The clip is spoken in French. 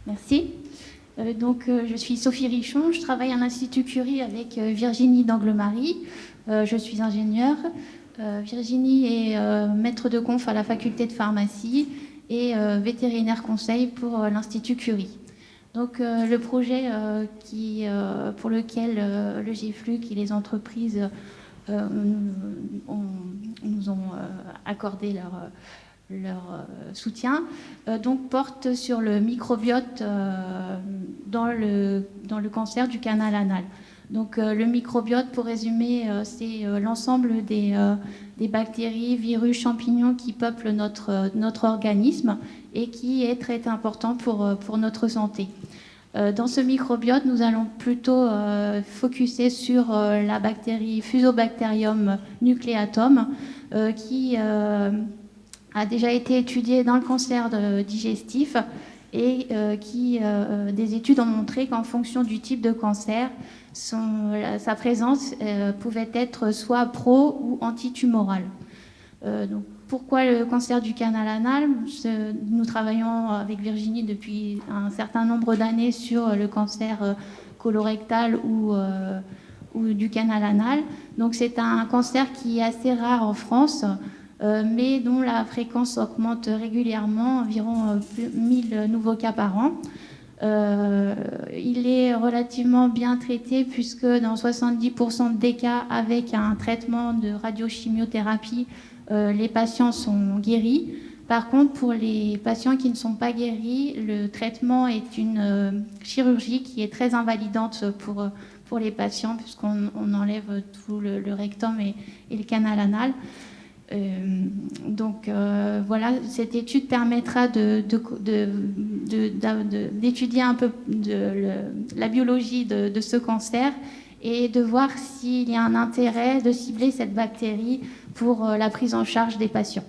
Merci. Je suis Sophie Richon, je travaille à l'Institut Curie avec Virginie d'Anglemarie. Je suis ingénieure. Virginie est maître de conf à la faculté de pharmacie et vétérinaire conseil pour l'Institut Curie. Le projet pour lequel le GFLUC et les entreprises nous ont accordé leur soutien, porte sur le microbiote dans le cancer du canal anal. Le microbiote, pour résumer, c'est l'ensemble des bactéries, virus, champignons qui peuplent notre organisme et qui est très important pour notre santé. Dans ce microbiote, nous allons plutôt focuser sur la bactérie Fusobacterium nucleatum qui a déjà été étudiée dans le cancer digestif et des études ont montré qu'en fonction du type de cancer, sa présence pouvait être soit pro ou antitumorale. Pourquoi le cancer du canal anal ? Nous travaillons avec Virginie depuis un certain nombre d'années sur le cancer colorectal ou du canal anal. C'est un cancer qui est assez rare en France, mais dont la fréquence augmente régulièrement, environ 1000 nouveaux cas par an. Il est relativement bien traité puisque dans 70% des cas, avec un traitement de radiochimiothérapie, les patients sont guéris. Par contre, pour les patients qui ne sont pas guéris, le traitement est une chirurgie qui est très invalidante pour les patients puisqu'on enlève tout le rectum et le canal anal. Voilà, cette étude permettra d'étudier un peu la biologie de ce cancer et de voir s'il y a un intérêt de cibler cette bactérie pour la prise en charge des patients.